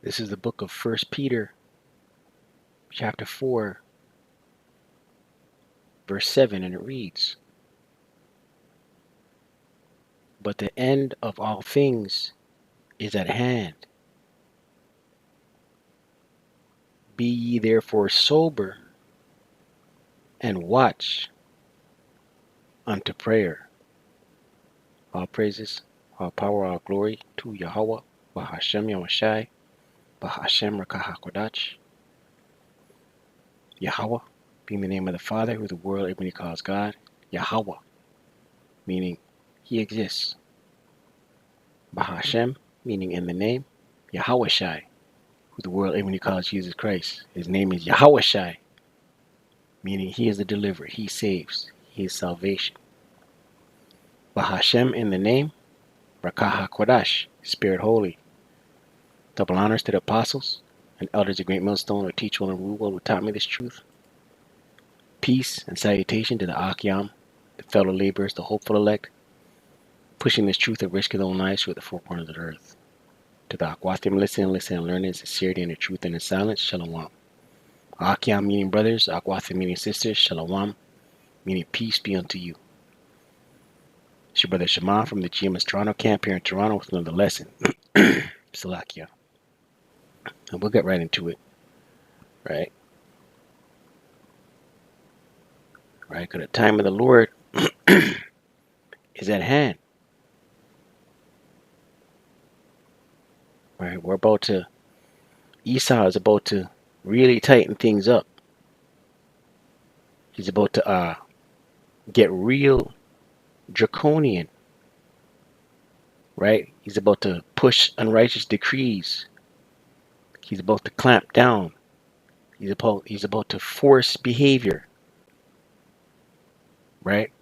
This is the book of First Peter, chapter 4, verse 7, and it reads, "But the end of all things is at hand. Be ye therefore sober, and watch unto prayer." All praises, all power, all glory to Yahweh, Bahashem Yahushai, Bahashem Rakahakodach. Yahweh being the name of the Father, who the world everybody calls God. Yahweh, meaning He exists. Bahashem, meaning in the name. Yahushai, who the world everybody calls Jesus Christ. His name is Yahushai, meaning He is the deliverer. He saves. He is salvation. Bahashem in the name. Rakaha Kodash, Spirit Holy. Double honors to the apostles and elders of Great Millstone, who teach well and rule well, who taught me this truth. Peace and salutation to the Akyam, the fellow laborers, the hopeful elect, pushing this truth at risk of their own lives through the four corners of the earth. To the Akwathim, listen and learn in sincerity and in truth and in silence. Shalom. Akyam meaning brothers, Akwathim meaning sisters. Shalom meaning peace be unto you. It's your brother Shema from the GMS Toronto camp here in Toronto with another lesson. Salakia. And we'll get right into it. Right? Right? Because the time of the Lord is at hand. Right? Esau is about to really tighten things up. He's about to get real draconian. Right? He's about to push unrighteous decrees. He's about to clamp down. He's about to force behavior. Right?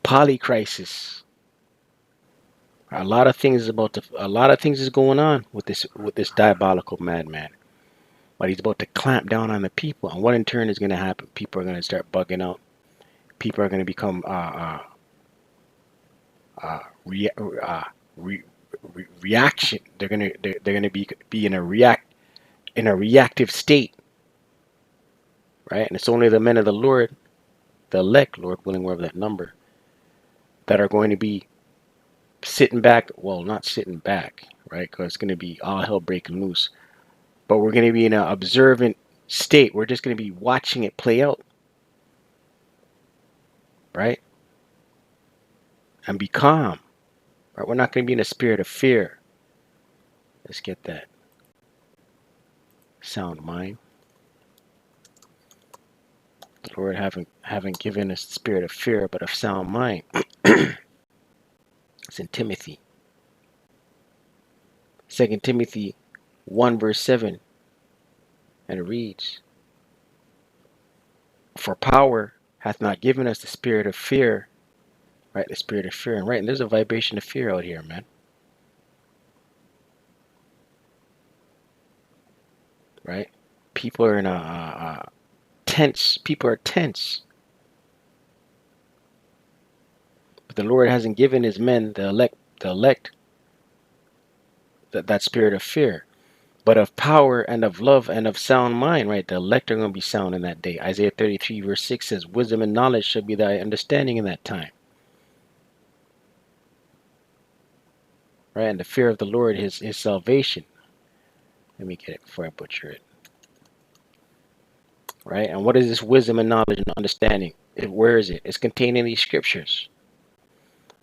Polycrisis. A lot of things is going on with this diabolical madman. But he's about to clamp down on the people, and what in turn is going to happen? People are going to start bugging out. People are going to become reaction. They're going to be in a reactive state, right? And it's only the men of the Lord, the elect, Lord willing, wherever that number, that are going to be sitting back. Well, not sitting back, right? Because it's going to be all hell breaking loose. But we're going to be in an observant state. We're just going to be watching it play out, right? And be calm, right? We're not going to be in a spirit of fear. Let's get that sound mind. The Lord haven't given us the spirit of fear, but of sound mind. It's in Timothy. 2 Timothy 1 verse 7. And it reads, "For power hath not given us the spirit of fear," right? The spirit of fear. And right, and there's a vibration of fear out here, man. Right? People are in a tense. People are tense. But the Lord hasn't given his men, the elect, that spirit of fear, but of power and of love and of sound mind, right? The elect are going to be sound in that day. Isaiah 33 verse 6 says, "Wisdom and knowledge shall be thy understanding in that time." Right? And the fear of the Lord is his salvation. Let me get it before I butcher it. Right? And what is this wisdom and knowledge and understanding? Where is it? It's contained in these scriptures.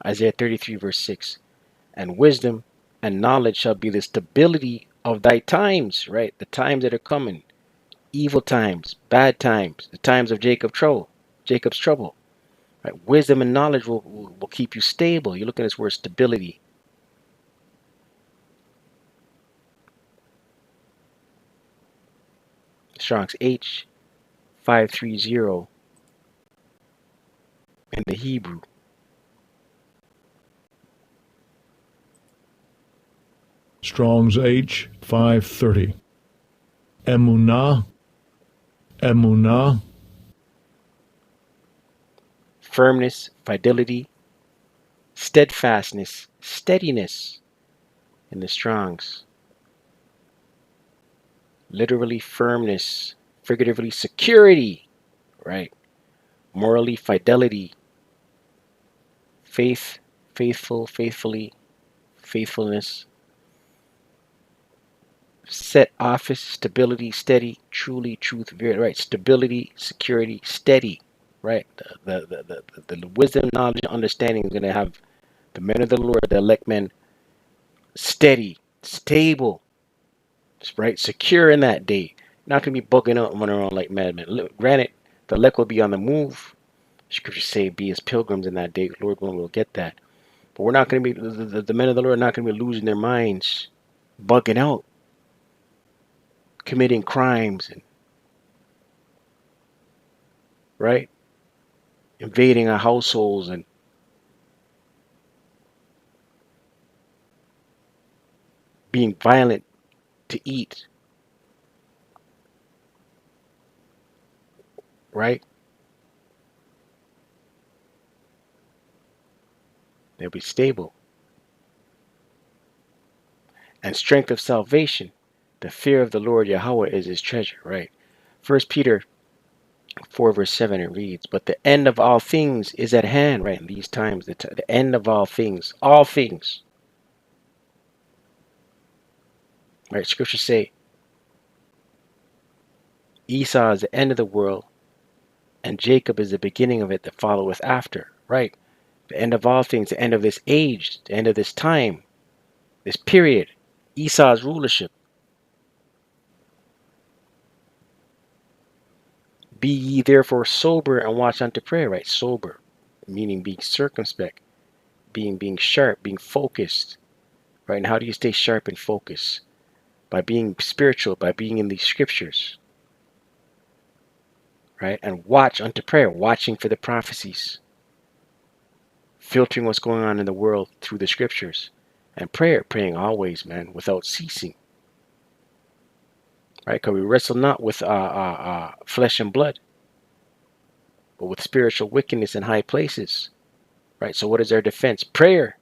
Isaiah 33 verse 6. "And wisdom and knowledge shall be the stability of thy times," right? The times that are coming. Evil times, bad times, the times of Jacob's trouble. Right? Wisdom and knowledge will keep you stable. You look at this word stability. Strong's H530 in the Hebrew. Strong's H530. Emunah. Firmness, fidelity, steadfastness, steadiness. in the Strongs. Literally firmness, figuratively security, right? Morally fidelity, faith, faithful, faithfully, faithfulness, set office, stability, steady, truly, truth, very, right? Stability, security, steady, right? The wisdom, knowledge, and understanding is going to have the men of the Lord, the elect men, steady, stable, right? Secure in that day. Not going to be bugging out and running around like madmen. Granted, the elect will be on the move. Scripture say, be as pilgrims in that day. Lord willing, we'll get that. But we're not going to be, the men of the Lord are not going to be losing their minds, bugging out, committing crimes, and right? Invading our households and being violent to eat, right? They'll be stable. And strength of salvation, the fear of the Lord Yahweh is his treasure, right? 1 Peter 4 verse 7, it reads, but the end of all things is at hand, right? In these times, the end of all things, right? Scripture say Esau is the end of the world, and Jacob is the beginning of it that followeth after, right? The end of all things, the end of this age, the end of this time, this period, Esau's rulership. Be ye therefore sober and watch unto prayer, right? Sober, meaning being circumspect, being sharp, being focused, right? And how do you stay sharp and focused? By being spiritual, by being in these scriptures, right? And watch unto prayer, watching for the prophecies, filtering what's going on in the world through the scriptures, and praying always, man, without ceasing, right? Because we wrestle not with flesh and blood, but with spiritual wickedness in high places, right? So what is our defense? Prayer,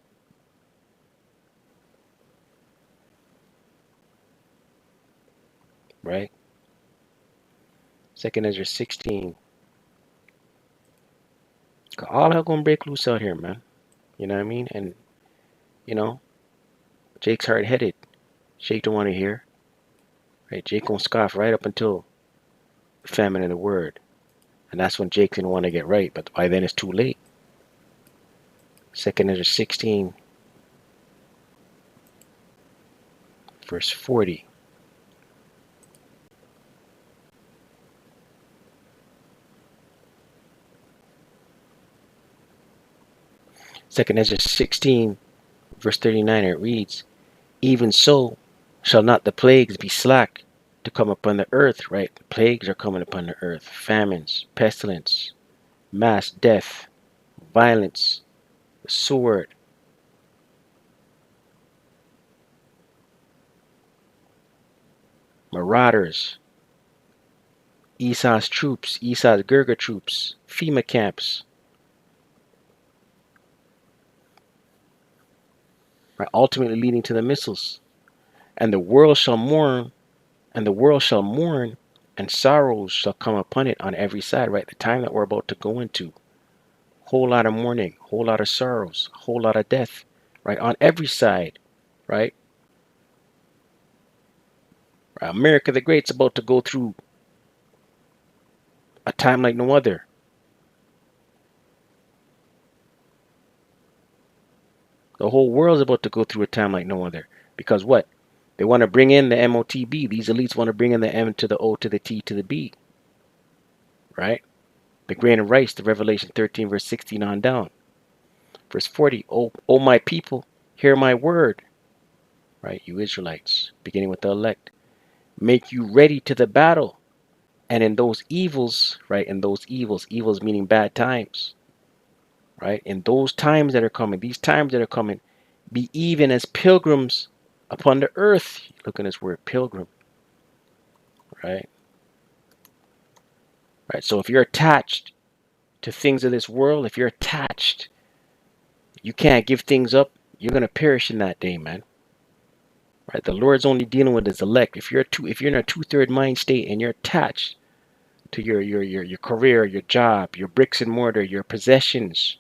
right? 2 Ezra 16. All hell gonna break loose out here, man. You know what I mean? And, you know, Jake's hard-headed. Jake don't want to hear. Right? Jake gonna scoff right up until the famine of the word. And that's when Jake didn't want to get right. But by then it's too late. 2 Ezra 16, verse 40. Second Ezra 16, verse 39, it reads, even so shall not the plagues be slack to come upon the earth, right? The plagues are coming upon the earth. Famines, pestilence, mass death, violence, the sword. Marauders, Esau's troops, Esau's Gerger troops, FEMA camps, right? Ultimately leading to the missiles. And the world shall mourn, and sorrows shall come upon it on every side, right? The time that we're about to go into. Whole lot of mourning, whole lot of sorrows, whole lot of death, right? On every side, right? America the Great's about to go through a time like no other. The whole world's about to go through a time like no other. Because what? They want to bring in the MOTB. These elites want to bring in the M to the O to the T to the B. Right? The grain of rice, the Revelation 13, verse 16 on down. Verse 40, O my people, hear my word. Right? You Israelites, beginning with the elect. Make you ready to the battle. And in those evils, right? In those evils meaning bad times. Right? In those times that are coming, these times that are coming, be even as pilgrims upon the earth. Look at this word, pilgrim. Right? Right. So if you're attached to things of this world, if you're attached, you can't give things up, you're going to perish in that day, man. right? The Lord's only dealing with his elect. If you're in a two-third mind state and you're attached to your career, your job, your bricks and mortar, your possessions,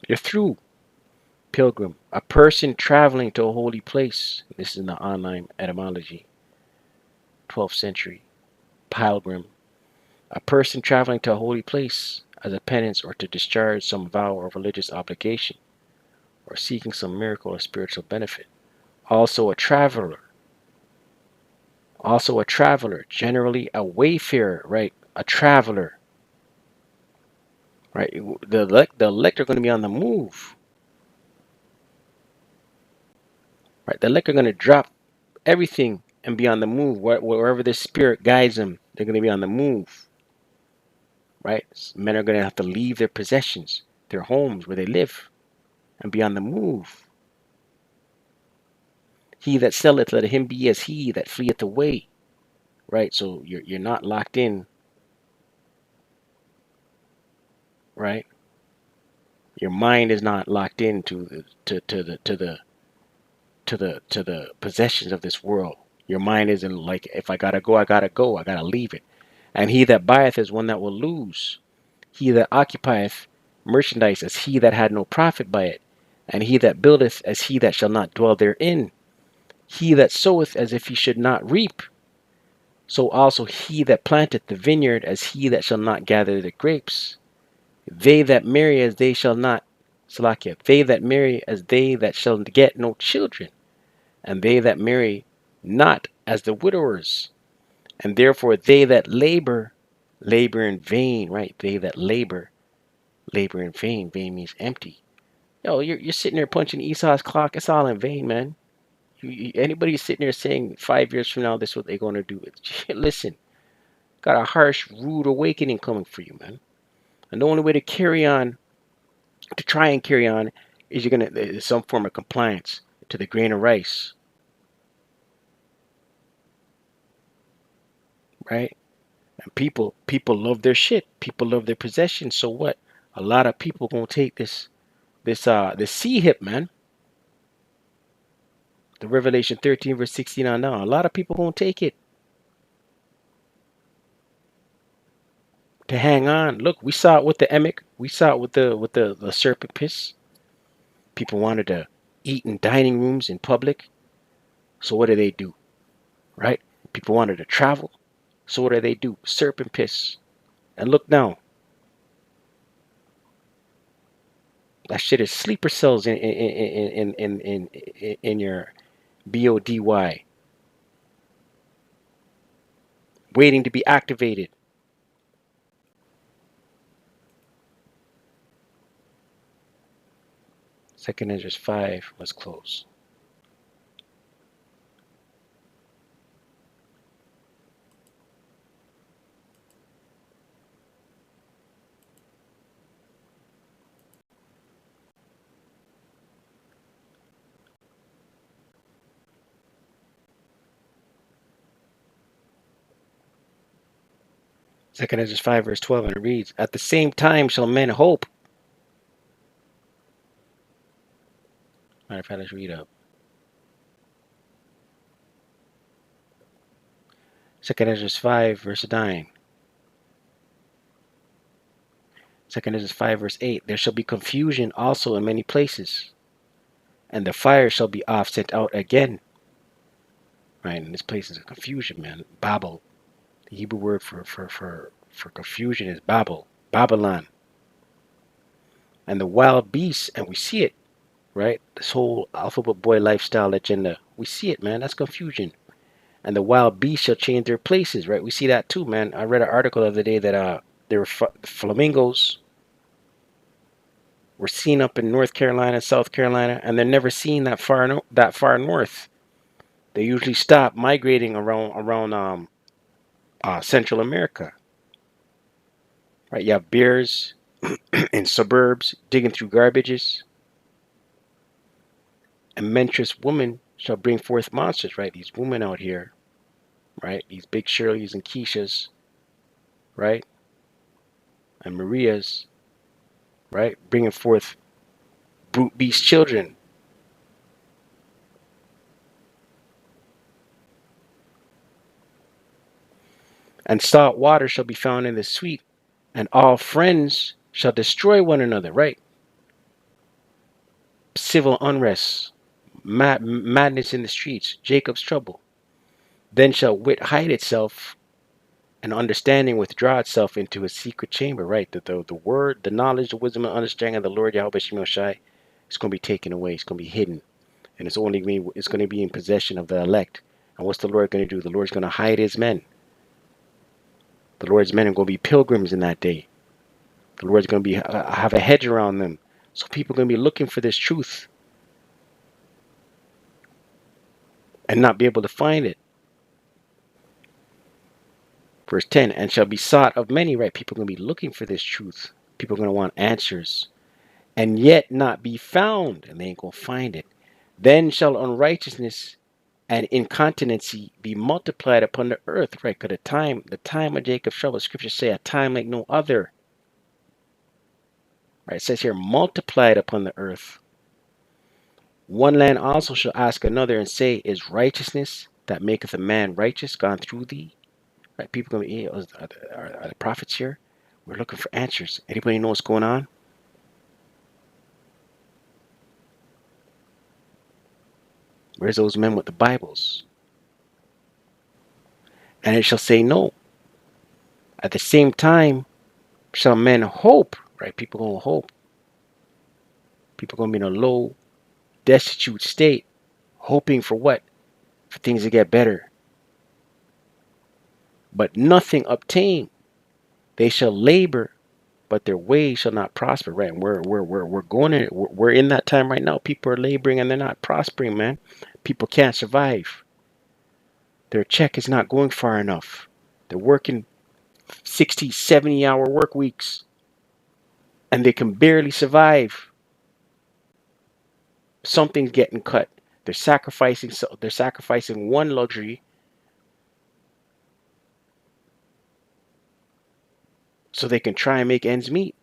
you're through. Pilgrim, a person traveling to a holy place. This is in the online etymology, 12th century. Pilgrim, a person traveling to a holy place as a penance or to discharge some vow or religious obligation, or seeking some miracle or spiritual benefit. Also a traveler. Also a traveler, generally a wayfarer, right? A traveler, right? The elect are going to be on the move, right? The elect are going to drop everything and be on the move. Wherever the spirit guides them, they're going to be on the move, right? Men are going to have to leave their possessions, their homes where they live, and be on the move. He that selleth, let him be as he that fleeth away, right? So you're not locked in, right? Your mind is not locked into the possessions of this world. Your mind isn't like, if I gotta go, I gotta go. I gotta leave it. And he that buyeth is one that will lose. He that occupieth merchandise as he that had no profit by it. And he that buildeth as he that shall not dwell therein. He that soweth as if he should not reap. So also he that planteth the vineyard as he that shall not gather the grapes. They that marry as they shall not, Salakia, they that marry as they that shall get no children. And they that marry not as the widowers. And therefore they that labor, labor in vain, right? They that labor in vain. Vain means empty. Yo, you're sitting there punching Esau's clock. It's all in vain, man. Anybody sitting there saying 5 years from now this is what they're going to do? Listen, got a harsh, rude awakening coming for you, man. And the only way to carry on, to try and carry on, is you're going to some form of compliance to the grain of rice, right? And people love their shit. People love their possessions. So what? A lot of people gonna take this C hip, man. The Revelation 13 verse 16 on down. A lot of people gonna take it to hang on. Look, we saw it with the emek. We saw it with the serpent piss. People wanted to eat in dining rooms in public. So what do? Right? People wanted to travel. So what do? Serpent piss. And look now. That shit is sleeper cells in your BODY, waiting to be activated. Second Ezra 5 was close. Second Ezra 5 verse 12, and it reads, "At the same time shall men hope." Matter of fact, let's read up. Second Ezra 5 verse 9. Second Ezra 5 verse 8. "There shall be confusion also in many places, and the fire shall be off sent out again." Right, and this place is a confusion, man. Babel. The Hebrew word for confusion is Babel. Babylon. And the wild beasts, and we see it, right? This whole alphabet boy lifestyle agenda. We see it, man. That's confusion. And the wild beasts shall change their places, right? We see that too, man. I read an article the other day that there were flamingos were seen up in North Carolina, South Carolina, and they're never seen that far north. They usually stop migrating around Central America, right? You have bears in suburbs digging through garbages. And menstruous women shall bring forth monsters, right? These women out here, right? These big Shirleys and Keishas, right? And Marias, right? Bringing forth brute beast children, And salt water shall be found in the sweet, and all friends shall destroy one another, right? Civil unrest, madness in the streets, Jacob's trouble. Then shall wit hide itself, and understanding withdraw itself into a secret chamber, right? The word, the knowledge, the wisdom, and understanding of the Lord Yahweh Shemel Shai is going to be taken away. It's going to be hidden. And it's going to be in possession of the elect. And what's the Lord going to do? The Lord's going to hide his men. The Lord's men are going to be pilgrims in that day. The Lord's going to be have a hedge around them. So people are going to be looking for this truth and not be able to find it. Verse 10, and shall be sought of many, right? People are going to be looking for this truth. People are going to want answers. And yet not be found. And they ain't going to find it. Then shall unrighteousness and incontinency be multiplied upon the earth, right? Because the time of Jacob's trouble, scriptures say a time like no other. Right? It says here, multiplied upon the earth. One land also shall ask another and say, is righteousness that maketh a man righteous gone through thee? Right? People are going to be, are the prophets here? We're looking for answers. Anybody know what's going on? Where's those men with the Bibles? And it shall say no. At the same time shall men hope, right? People going to hope. People going to be in a low, destitute state, hoping for what? For things to get better. But nothing obtain. They shall labor, but their way shall not prosper, right? And we're in that time right now. People are laboring and they're not prospering, man. People can't survive. Their check is not going far enough. They're working 60, 70-hour work weeks, and they can barely survive. Something's getting cut. They're sacrificing one luxury so they can try and make ends meet.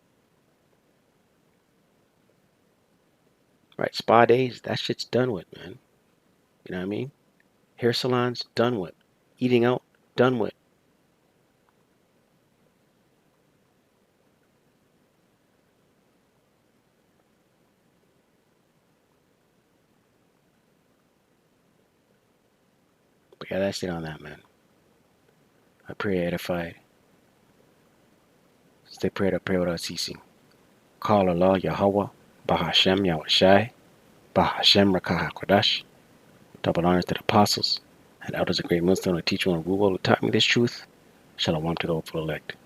Right, spa days, that shit's done with, man. You know what I mean? Hair salons, done with. Eating out, done with. But yeah, that's it on that, man. I pray edified. Stay prayed, I pray without ceasing. Call Allah Yahweh, Bahashem Yahweh Shai, Bahashem Rakah HaKodash. Double honors to the apostles and elders of great millstone, to teach you and rule, who taught me this truth. Shalom to the hopeful elect.